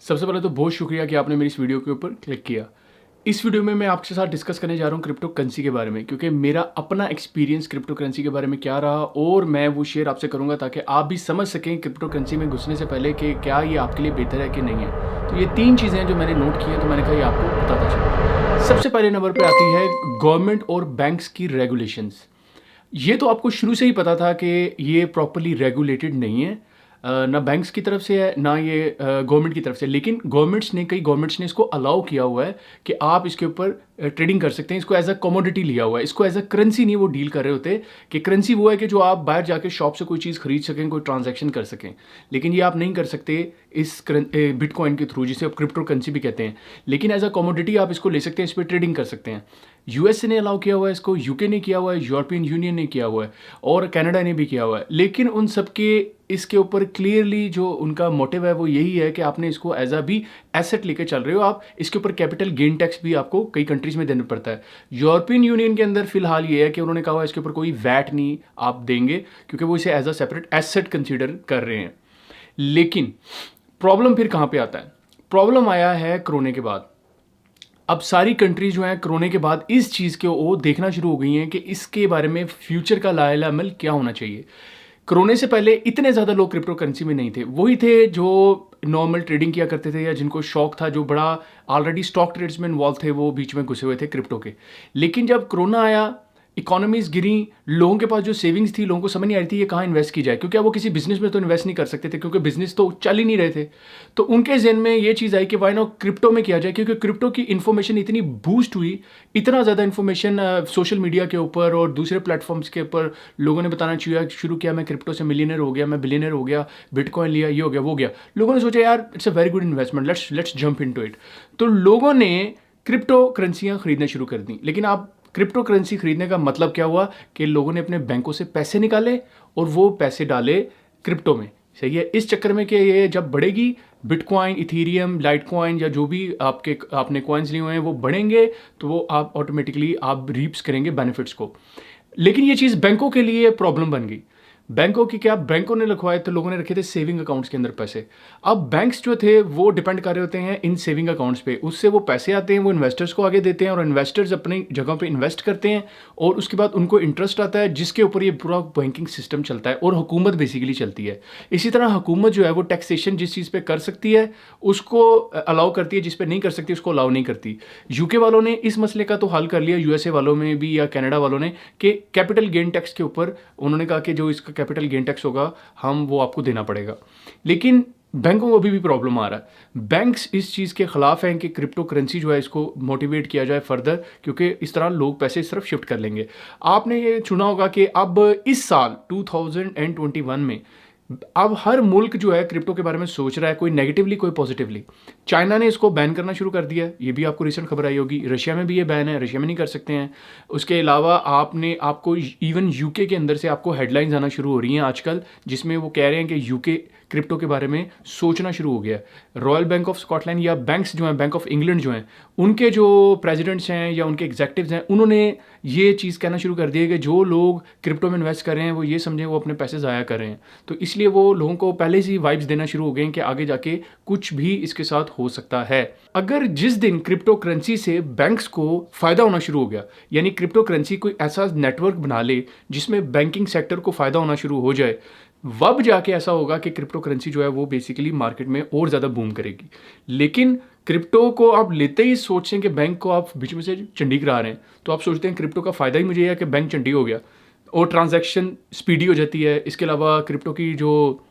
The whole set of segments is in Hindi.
सबसे पहले तो बहुत शुक्रिया कि आपने मेरी इस वीडियो के ऊपर क्लिक किया। इस वीडियो में मैं आपके साथ डिस्कस करने जा रहा हूँ क्रिप्टो करेंसी के बारे में, क्योंकि मेरा अपना एक्सपीरियंस क्रिप्टो करेंसी के बारे में क्या रहा और मैं वो शेयर आपसे करूँगा ताकि आप भी समझ सकें क्रिप्टो करेंसी में घुसने से पहले कि क्या ये आपके लिए बेहतर है कि नहीं है। तो ये 3 चीज़ें हैं जो मैंने नोट की हैं, तो मैंने कहा ये आपको बताता चलूँ। सबसे पहले नंबर पे आती है गवर्नमेंट और बैंक्स की रेगुलेशंस। ये तो आपको शुरू से ही पता था कि ये प्रॉपर्ली रेगुलेटेड नहीं है, ना बैंक्स की तरफ से है ना ये गवर्नमेंट की तरफ से। लेकिन कई गवर्नमेंट्स ने इसको अलाउ किया हुआ है कि आप इसके ऊपर ट्रेडिंग कर सकते हैं। इसको एज अ कमोडिटी लिया हुआ है, इसको एज अ करेंसी नहीं वो डील कर रहे होते कि करेंसी वो है कि जो आप बाहर जाके शॉप से कोई चीज़ खरीद सकें, कोई ट्रांजैक्शन कर सकें। लेकिन ये आप नहीं कर सकते इस बिटकॉइन के थ्रू, जिसे आप क्रिप्टो करेंसी भी कहते हैं। लेकिन एज अ कमोडिटी आप इसको ले सकते हैं, इस पर ट्रेडिंग कर सकते हैं। यूएसए ने अलाउ किया हुआ है इसको, यूके ने किया हुआ है, यूरोपियन यूनियन ने किया हुआ है और कनाडा ने भी किया हुआ है। लेकिन उन सब के इसके ऊपर क्लियरली जो उनका मोटिव है वो यही है कि आपने इसको एज अ भी एसेट लेके चल रहे हो आप। इसके ऊपर कैपिटल गेन टैक्स भी आपको कई कंट्रीज में देना पड़ता है। यूरोपियन यूनियन के अंदर फिलहाल ये है कि उन्होंने कहा हुआ है इसके ऊपर कोई वैट नहीं आप देंगे, क्योंकि वो इसे as a separate asset consider कर रहे हैं। लेकिन प्रॉब्लम फिर कहाँ पे आता है? प्रॉब्लम आया है कोरोना के बाद। अब सारी कंट्रीज जो हैं कोरोना के बाद इस चीज़ के वो देखना शुरू हो गई हैं कि इसके बारे में फ्यूचर का लाएला अमल क्या होना चाहिए। कोरोना से पहले इतने ज़्यादा लोग क्रिप्टो करेंसी में नहीं थे, वही थे जो नॉर्मल ट्रेडिंग किया करते थे या जिनको शौक था, जो बड़ा ऑलरेडी स्टॉक ट्रेड्स में इन्वॉल्व थे, वो बीच में घुसे हुए थे क्रिप्टो के। लेकिन जब कोरोना आया, इकोनॉमीज गिरी, लोगों के पास जो सेविंग्स थी, लोगों को समझ नहीं आ रही थी ये कहाँ इन्वेस्ट की जाए, क्योंकि अब वो किसी बिजनेस में तो इन्वेस्ट नहीं कर सकते थे क्योंकि बिजनेस तो चल ही नहीं रहे थे। तो उनके जहन में ये चीज़ आई कि वाई नॉट क्रिप्टो में किया जाए, क्योंकि क्रिप्टो की इन्फॉर्मेशन इतनी बूस्ट हुई, इतना ज़्यादा इन्फॉर्मेशन सोशल मीडिया के ऊपर और दूसरे प्लेटफॉर्म्स के ऊपर लोगों ने बताना शुरू किया, मैं क्रिप्टो से मिलियनर हो गया, मैं बिलियनर हो गया, बिटकॉइन लिया, ये हो गया, वो गया। लोगों ने सोचा यार it's a very good investment, let's jump into it. तो लोगों ने क्रिप्टो करेंसियाँ खरीदना शुरू कर दी। लेकिन आप क्रिप्टो करेंसी खरीदने का मतलब क्या हुआ कि लोगों ने अपने बैंकों से पैसे निकाले और वो पैसे डाले क्रिप्टो में। सही है। इस चक्कर में कि ये जब बढ़ेगी, बिटकॉइन, इथीरियम, लाइटकॉइन या जो भी आपने कॉइन्स लिए हुए हैं वो बढ़ेंगे, तो वो आप ऑटोमेटिकली आप रीप्स करेंगे बेनिफिट्स को। लेकिन ये चीज़ बैंकों के लिए प्रॉब्लम बन गई। बैंकों की क्या, बैंकों ने लिखवाए तो लोगों ने रखे थे सेविंग अकाउंट्स के अंदर पैसे। अब बैंक्स जो थे वो डिपेंड कर रहे होते हैं इन सेविंग अकाउंट्स पे, उससे वो पैसे आते हैं, वो इन्वेस्टर्स को आगे देते हैं और इन्वेस्टर्स अपनी जगह पे इन्वेस्ट करते हैं और उसके बाद उनको इंटरेस्ट आता है, जिसके ऊपर ये पूरा बैंकिंग सिस्टम चलता है और हुकूमत बेसिकली चलती है। इसी तरह हुकूमत जो है वो टैक्सेशन जिस चीज़ पे कर सकती है उसको अलाउ करती है, जिस पे नहीं कर सकती उसको अलाउ नहीं करती। यूके वालों ने इस मसले का तो हल कर लिया, यूएसए वालों में भी या कनाडा वालों ने, कि कैपिटल गेन टैक्स के ऊपर उन्होंने कहा कि जो इसका कैपिटल गेन टैक्स होगा हम वो आपको देना पड़ेगा। लेकिन बैंकों को अभी भी प्रॉब्लम आ रहा है। बैंक्स इस चीज़ के खिलाफ हैं कि क्रिप्टो करेंसी जो है इसको मोटिवेट किया जाए फर्दर, क्योंकि इस तरह लोग पैसे इस तरफ शिफ्ट कर लेंगे। आपने ये सुना होगा कि अब इस साल 2021 में अब हर मुल्क जो है क्रिप्टो के बारे में सोच रहा है, कोई नेगेटिवली कोई पॉजिटिवली। चाइना ने इसको बैन करना शुरू कर दिया है, ये भी आपको रिसेंट खबर आई होगी। रशिया में भी ये बैन है, रशिया में नहीं कर सकते हैं। उसके अलावा आपको इवन यूके के अंदर से आपको हेडलाइंस आना शुरू हो रही हैं आजकल, जिसमें वो कह रहे हैं कि यूके क्रिप्टो के बारे में सोचना शुरू हो गया है। रॉयल बैंक ऑफ स्कॉटलैंड या बैंक्स जो हैं, बैंक ऑफ इंग्लैंड जो हैं, उनके जो प्रेसिडेंट्स हैं या उनके एग्जेक्टिव्स हैं, उन्होंने ये चीज़ कहना शुरू कर दी है कि जो लोग क्रिप्टो में इन्वेस्ट कर रहे हैं वो ये समझें वो अपने पैसे ज़ाया कर रहे हैं। तो इसलिए वो लोगों को पहले से ही वाइब्स देना शुरू हो गए हैं कि आगे जाके कुछ भी इसके साथ हो सकता है। अगर जिस दिन क्रिप्टो करेंसी से बैंक्स को फ़ायदा होना शुरू हो गया, यानी क्रिप्टो करेंसी कोई ऐसा नेटवर्क बना ले जिसमें बैंकिंग सेक्टर को फ़ायदा होना शुरू हो जाए, वब जाके ऐसा होगा कि क्रिप्टो करेंसी जो है वो बेसिकली मार्केट में और ज़्यादा बूम करेगी। लेकिन क्रिप्टो को आप लेते ही सोचें कि बैंक को आप बीच में से चंडी करा रहे हैं, तो आप सोचते हैं क्रिप्टो का फ़ायदा ही मुझे है कि बैंक चंडी हो गया और ट्रांजैक्शन स्पीडी हो जाती है। इसके अलावा क्रिप्टो की जो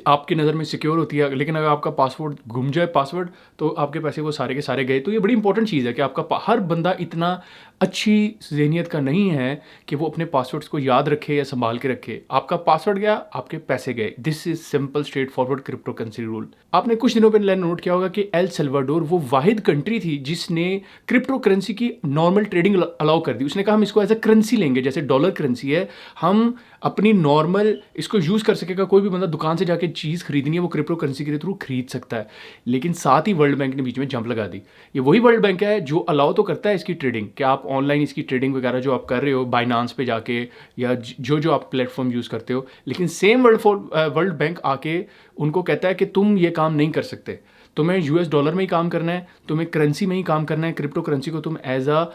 आपकी नज़र में सिक्योर होती है, लेकिन अगर आपका पासवर्ड गुम जाए पासवर्ड, तो आपके पैसे वो सारे के सारे गए। तो ये बड़ी इंपॉर्टेंट चीज़ है कि आपका हर बंदा इतना अच्छी ज़हनियत का नहीं है कि वो अपने पासवर्ड्स को याद रखे या संभाल के रखे। आपका पासवर्ड गया, आपके पैसे गए। This is simple straight forward crypto currency rule. आपने कुछ दिनों पहले नोट किया होगा कि एल सल्वाडोर वो वाहिद कंट्री थी जिसने क्रिप्टो करेंसी की नॉर्मल ट्रेडिंग अलाउ कर दी। उसने कहा हम इसको एज अ करेंसी लेंगे, जैसे डॉलर करेंसी है, हम अपनी नॉर्मल इसको यूज़ कर सकेगा। कोई भी बंदा दुकान से जाके चीज़ खरीदनी है वो क्रिप्टो करेंसी के थ्रू खरीद सकता है। लेकिन साथ ही वर्ल्ड बैंक ने बीच में जंप लगा दी। ये वही वर्ल्ड बैंक है जो अलाउ तो करता है इसकी ट्रेडिंग, कि आप ऑनलाइन इसकी ट्रेडिंग वगैरह जो आप कर रहे हो बाइनांस पे जाके या जो जो आप प्लेटफॉर्म यूज़ करते हो, लेकिन सेम वर्ल्ड बैंक आके उनको कहता है कि तुम ये काम नहीं कर सकते, तुम्हें यूएस डॉलर में ही काम करना है, तुम्हें करेंसी में ही काम करना है, क्रिप्टो करेंसी को तुम as a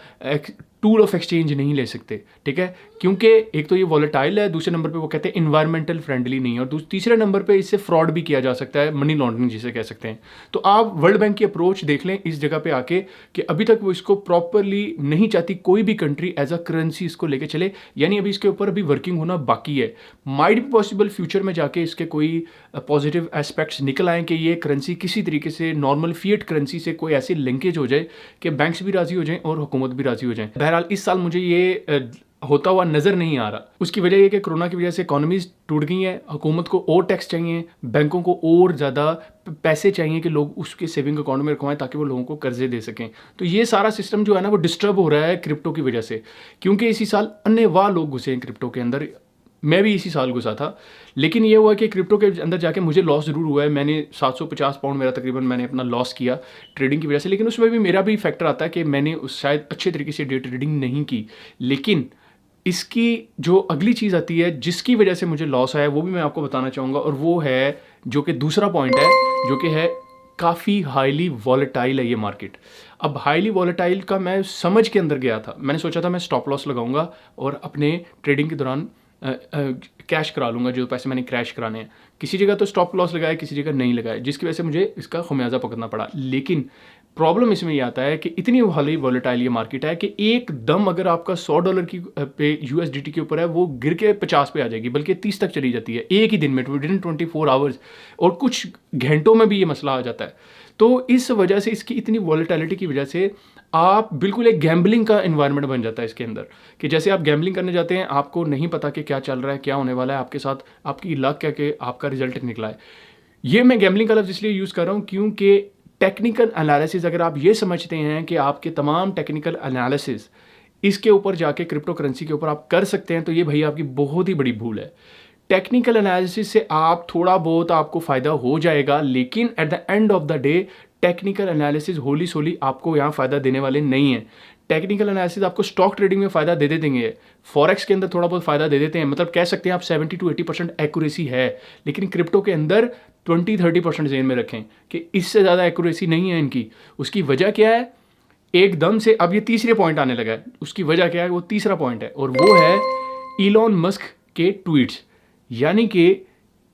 tool of exchange नहीं ले सकते, ठीक है, क्योंकि एक तो ये वॉलेटाइल है, दूसरे नंबर पे वो कहते हैं इन्वायरमेंटल फ्रेंडली नहीं है, और तीसरे नंबर पे इससे फ्रॉड भी किया जा सकता है, मनी लॉन्ड्रिंग जिसे कह सकते हैं। तो आप वर्ल्ड बैंक की अप्रोच देख लें इस जगह पे आके कि अभी तक वो इसको प्रॉपरली नहीं चाहती कोई भी कंट्री एज अ करेंसी इसको लेके चले, यानी अभी इसके ऊपर अभी वर्किंग होना बाकी है। माइट भी पॉसिबल फ्यूचर में जाके इसके कोई पॉजिटिव एस्पेक्ट्स निकल आए कि ये करेंसी किसी तरीके से नॉर्मल फिएट करेंसी से कोई ऐसी लिंकेज हो जाए कि बैंक्स भी राजी हो जाएं और हुकूमत भी राजी हो जाए। बहरहाल इस साल मुझे ये होता हुआ नज़र नहीं आ रहा। उसकी वजह यह कि कोरोना की वजह से इकोनॉमीज टूट गई है, हुकूमत को और टैक्स चाहिए, बैंकों को और ज़्यादा पैसे चाहिए कि लोग उसके सेविंग अकाउंट में रखवाएं ताकि वो लोगों को कर्जे दे सकें। तो ये सारा सिस्टम जो है ना वो डिस्टर्ब हो रहा है क्रिप्टो की वजह से, क्योंकि इसी साल अन्यवाह लोग घुसे हैं क्रिप्टो के अंदर। मैं भी इसी साल घुसा था, लेकिन ये हुआ कि क्रिप्टो के अंदर जाके मुझे लॉस ज़रूर हुआ है। मैंने 750 पाउंड मेरा तकरीबन मैंने अपना लॉस किया ट्रेडिंग की वजह से, लेकिन उसमें भी मेरा भी फैक्टर आता है कि मैंने शायद अच्छे तरीके से डे ट्रेडिंग नहीं की। लेकिन इसकी जो अगली चीज़ आती है जिसकी वजह से मुझे लॉस आया वो भी मैं आपको बताना चाहूँगा, और वो है जो कि दूसरा पॉइंट है, जो कि है काफ़ी हाईली वॉलेटाइल है ये मार्केट। अब हाईली वॉलेटाइल का मैं समझ के अंदर गया था, मैंने सोचा था मैं स्टॉप लॉस लगाऊंगा और अपने ट्रेडिंग के दौरान कैश करा लूँगा जो पैसे मैंने क्रैश कराने हैं। किसी जगह तो स्टॉप लॉस लगाया, किसी जगह नहीं लगाया, जिसकी वजह से मुझे इसका खुमियाजा भुगतना पड़ा। लेकिन प्रॉब्लम इसमें ये आता है कि इतनी हाईली वॉलेटाइल ये मार्केट है कि एकदम अगर आपका $100 की पे यूएसडीटी के ऊपर है वो गिर के 50 पे आ जाएगी, बल्कि 30 तक चली जाती है एक ही दिन में, विदिन 24 आवर्स, और कुछ घंटों में भी ये मसला आ जाता है। तो इस वजह से इसकी इतनी वॉलेटिलिटी की वजह से आप बिल्कुल एक गैम्बलिंग का इन्वायरमेंट बन जाता है इसके अंदर, कि जैसे आप गैम्बलिंग करने जाते हैं, आपको नहीं पता कि क्या चल रहा है, क्या होने वाला है आपके साथ, आपकी लक क्या कि आपका रिजल्ट निकला है। ये मैं गैम्बलिंग का लफ्ज़ इसलिए यूज़ कर रहा हूँ क्योंकि टेक्निकल एनालिसिस, अगर आप ये समझते हैं कि आपके तमाम टेक्निकल एनालिसिस इसके ऊपर जाके क्रिप्टो करेंसी के ऊपर आप कर सकते हैं, तो ये भाई आपकी बहुत ही बड़ी भूल है। टेक्निकल एनालिसिस से आप थोड़ा बहुत आपको फ़ायदा हो जाएगा, लेकिन at the end of the day technical analysis wholly solely आपको यहाँ फ़ायदा देने वाले नहीं है। टेक्निकल एनालिसिस आपको स्टॉक ट्रेडिंग में फ़ायदा दे देंगे, फॉरेक्स के अंदर थोड़ा बहुत फ़ायदा दे देते हैं, मतलब कह सकते हैं आप 70 to 80% एक्यूरेसी है, लेकिन क्रिप्टो के अंदर 20-30% जेन में रखें कि इससे ज़्यादा एक्यूरेसी नहीं है इनकी। उसकी वजह क्या है? एकदम से अब ये तीसरे पॉइंट आने लगा है, उसकी वजह क्या है? वो तीसरा पॉइंट है, और वो है इलॉन मस्क के ट्वीट्स, यानी कि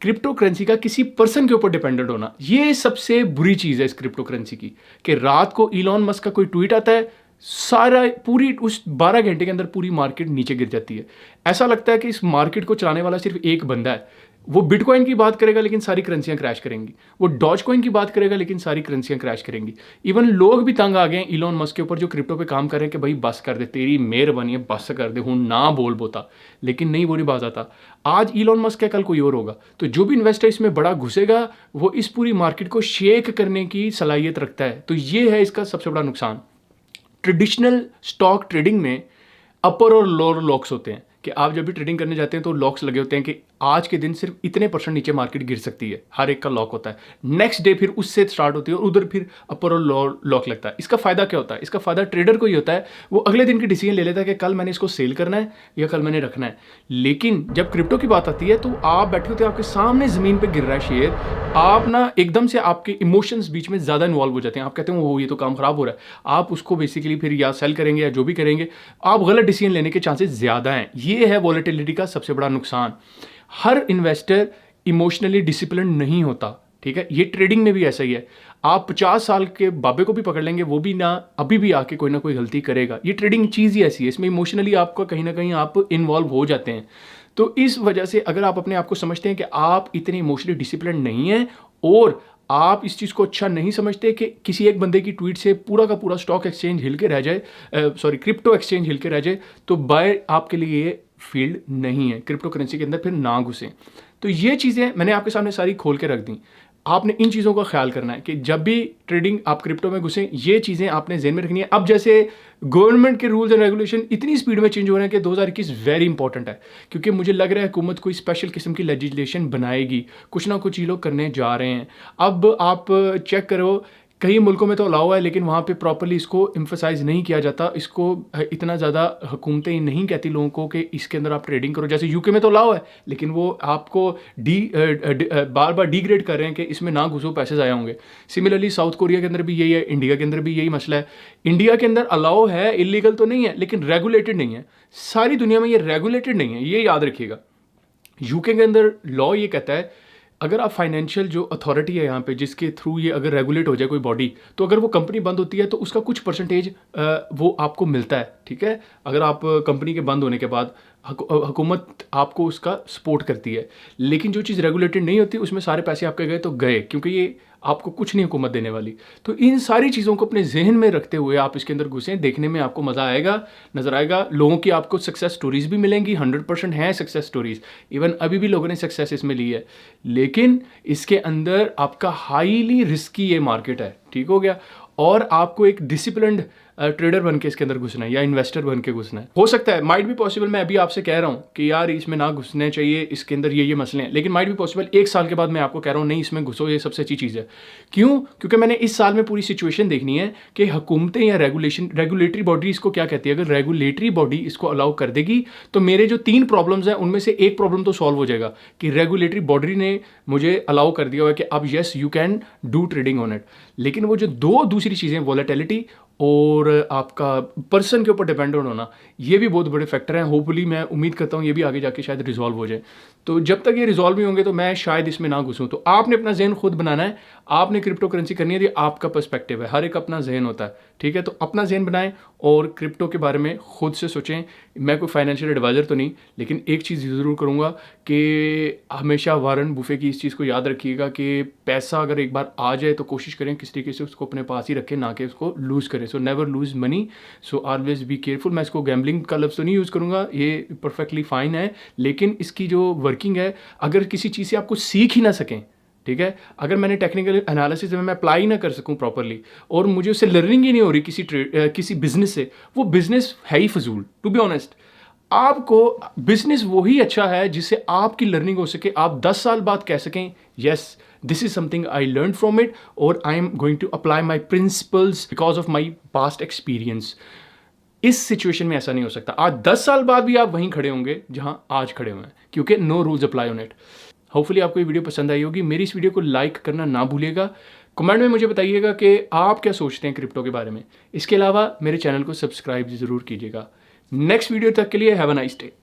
क्रिप्टो करेंसी का किसी पर्सन के ऊपर डिपेंडेंट होना। ये सबसे बुरी चीज़ है इस क्रिप्टो करेंसी की, कि रात को इलॉन मस्क का कोई ट्वीट आता है, सारा पूरी उस 12 घंटे के अंदर पूरी मार्केट नीचे गिर जाती है। ऐसा लगता है कि इस मार्केट को चलाने वाला सिर्फ एक बंदा है। वो बिटकॉइन की बात करेगा लेकिन सारी करेंसियां क्रैश करेंगी, वो डॉज कॉइन की बात करेगा लेकिन सारी करेंसियां क्रैश करेंगी। इवन लोग भी तंग आ गए हैं इलॉन मस्क के ऊपर जो क्रिप्टो पे काम कर रहे हैं कि भाई बस कर दे, तेरी मेहरबानी है, बस कर दे, हूँ ना बोल बोता, लेकिन नहीं, वो नहीं बाज आता। आज इलॉन मस्क है, कल कोई और होगा। तो जो भी इन्वेस्टर इसमें बड़ा घुसेगा वो इस पूरी मार्केट को शेक करने की सलाहियत रखता है। तो ये है इसका सबसे बड़ा नुकसान। ट्रेडिशनल स्टॉक ट्रेडिंग में अपर और लोअर लॉक्स होते हैं कि आप जब भी ट्रेडिंग करने जाते हैं तो लॉक्स लगे होते हैं कि आज के दिन सिर्फ इतने % नीचे मार्केट गिर सकती है, हर एक का लॉक होता है। नेक्स्ट डे फिर उससे स्टार्ट होती है और उधर फिर अपर और लोअर लॉक लगता है। इसका फायदा क्या होता है? इसका फायदा ट्रेडर को ही होता है, वो अगले दिन की डिसीजन ले लेता है कि कल मैंने इसको सेल करना है या कल मैंने रखना है। लेकिन जब क्रिप्टो की बात आती है तो आप बैठे होते हैं, आपके सामने ज़मीन पर गिर रहा है शेयर, आप ना एकदम से आपके इमोशंस बीच में ज़्यादा इन्वॉल्व हो जाते हैं। आप कहते हैं वो ये तो काम ख़राब हो रहा है, आप उसको बेसिकली फिर या सेल करेंगे या जो भी करेंगे, आप गलत डिसीजन लेने के चांसेस ज़्यादा हैं। ये है वॉलेटिलिटी का सबसे बड़ा नुकसान। हर इन्वेस्टर इमोशनली डिसिप्लिन नहीं होता, ठीक है? ये ट्रेडिंग में भी ऐसा ही है। आप 50 साल के बाबे को भी पकड़ लेंगे, वो भी ना अभी भी आके कोई ना कोई गलती करेगा। ये ट्रेडिंग चीज़ ही ऐसी है, इसमें इमोशनली आपको कहीं ना कहीं आप इन्वॉल्व हो जाते हैं। तो इस वजह से अगर आप अपने आप को समझते हैं कि आप इतने इमोशनली डिसिप्लिन नहीं हैं और आप इस चीज़ को अच्छा नहीं समझते कि किसी एक बंदे की ट्वीट से पूरा का पूरा स्टॉक एक्सचेंज हिल के रह जाए, क्रिप्टो एक्सचेंज हिल के रह जाए, तो बाय आपके लिए ये फील्ड नहीं है। क्रिप्टो करेंसी के अंदर फिर ना घुसें। तो ये चीज़ें मैंने आपके सामने सारी खोल के रख दी। आपने इन चीज़ों का ख्याल करना है कि जब भी ट्रेडिंग आप क्रिप्टो में घुसें, ये चीज़ें आपने ज़हन में रखनी है। अब जैसे गवर्नमेंट के रूल्स एंड रेगुलेशन इतनी स्पीड में चेंज हो रहे हैं कि 2021 वेरी इंपॉर्टेंट है, क्योंकि मुझे लग रहा है हुकूमत कोई स्पेशल किस्म की लेजिस्लेशन बनाएगी, कुछ ना कुछ ये लोग करने जा रहे हैं। अब आप चेक करो कई मुल्कों में तो अलाउ है, लेकिन वहाँ पे प्रॉपर्ली इसको एम्फसाइज़ नहीं किया जाता। इसको इतना ज़्यादा हुकूमतें नहीं कहती लोगों को कि इसके अंदर आप ट्रेडिंग करो। जैसे यूके में तो अलाउ है, लेकिन वो आपको बार-बार डिग्रेड कर रहे हैं कि इसमें ना घुसो, पैसे ज़ाया होंगे। सिमिलरली साउथ कोरिया के अंदर भी यही है, इंडिया के अंदर भी यही मसला है। इंडिया के अंदर अलाउ है, इल्लीगल तो नहीं है, लेकिन रेगुलेटेड नहीं है। सारी दुनिया में ये रेगुलेटेड नहीं है, ये याद रखिएगा। यूके के अंदर लॉ ये कहता है, अगर आप फाइनेंशियल जो अथॉरिटी है यहाँ पे, जिसके थ्रू ये अगर रेगुलेट हो जाए कोई बॉडी, तो अगर वो कंपनी बंद होती है तो उसका कुछ परसेंटेज वो आपको मिलता है, ठीक है। अगर आप कंपनी के बंद होने के बाद हुकूमत आपको उसका सपोर्ट करती है। लेकिन जो चीज़ रेगुलेटेड नहीं होती उसमें सारे पैसे आपके गए तो गए, क्योंकि ये आपको कुछ नहीं हुकूमत देने वाली। तो इन सारी चीज़ों को अपने जहन में रखते हुए आप इसके अंदर घुसें, देखने में आपको मज़ा आएगा, नज़र आएगा। लोगों की आपको सक्सेस स्टोरीज़ भी मिलेंगी, 100% हैं सक्सेस स्टोरीज़। इवन अभी भी लोगों ने सक्सेस इसमें ली है, लेकिन इसके अंदर आपका हाईली रिस्की ये मार्केट है, ठीक हो गया। और आपको एक डिसिप्लिन्ड ट्रेडर बन के इसके अंदर घुसना है या इन्वेस्टर बन के घुसना है। हो सकता है, माइट भी पॉसिबल, मैं अभी आपसे कह रहा हूँ कि यार इसमें ना घुसने चाहिए, इसके अंदर ये मसले हैं, लेकिन माइट भी पॉसिबल 1 साल के बाद मैं आपको कह रहा हूँ नहीं इसमें घुसो, ये सबसे अच्छी चीज़ है। क्यों? क्योंकि मैंने इस साल में पूरी सिचुएशन देखनी है कि हुकूमतें या रेगुलेटरी बॉडी इसको क्या कहती है। अगर रेगुलेटरी बॉडी इसको अलाउ कर देगी तो मेरे जो 3 प्रॉब्लम्स हैं उनमें से एक प्रॉब्लम तो सॉल्व हो जाएगा कि रेगुलेटरी बॉडी ने मुझे अलाउ कर दिया हुआ है कि अब yes you can do trading on it. लेकिन वो जो 2 दूसरी चीज़ें, वॉलेटिलिटी और आपका पर्सन के ऊपर डिपेंडेंट होना, ये भी बहुत बड़े फैक्टर हैं। होपफुली मैं उम्मीद करता हूँ ये भी आगे जाके शायद रिजॉल्व हो जाए। तो जब तक ये रिजॉल्व नहीं होंगे तो मैं शायद इसमें ना घुसूँ। तो आपने अपना जहन खुद बनाना है, आपने क्रिप्टो करेंसी करनी है, ये आपका पर्सपेक्टिव है, हर एक अपना जहन होता है, ठीक है। तो अपना जहन बनाएं और क्रिप्टो के बारे में खुद से सोचें। मैं कोई फाइनेंशियल एडवाइज़र तो नहीं, लेकिन एक चीज़ ज़रूर करूँगा कि हमेशा वारन बुफे की इस चीज़ को याद रखिएगा कि पैसा अगर एक बार आ जाए तो कोशिश करें किस तरीके से उसको अपने पास ही रखें, ना कि उसको लूज़ करें। So never loose money, so always be careful. मैं इसको गैम्बलिंग का लफ्ज़ तो नहीं यूज़ करूँगा, ये परफेक्टली फ़ाइन है, लेकिन इसकी जो वर्किंग है, अगर किसी चीज़ से आपको सीख ही ना सकें, ठीक है, अगर मैंने टेक्निकल एनालिसिस में मैं अप्लाई ना कर सकूं प्रॉपरली और मुझे उससे लर्निंग ही नहीं हो रही किसी बिजनेस से, वो बिजनेस है ही फजूल। टू बी ऑनेस्ट, आपको बिजनेस वही अच्छा है जिससे आपकी लर्निंग हो सके, आप 10 साल बाद कह सकें yes this is something I learn from it और I am going to apply my principles because of my past experience. इस सिचुएशन में ऐसा नहीं हो सकता। आज 10 साल बाद भी आप वहीं खड़े होंगे जहां आज खड़े हुए हैं, क्योंकि no rules apply on it. Hopefully आपको ये वीडियो पसंद आई होगी। मेरी इस वीडियो को लाइक करना ना भूलिएगा। कमेंट में मुझे बताइएगा कि आप क्या सोचते हैं क्रिप्टो के बारे में। इसके अलावा मेरे चैनल को सब्सक्राइब ज़रूर कीजिएगा। नेक्स्ट वीडियो तक के लिए हैव अ नाइस डे।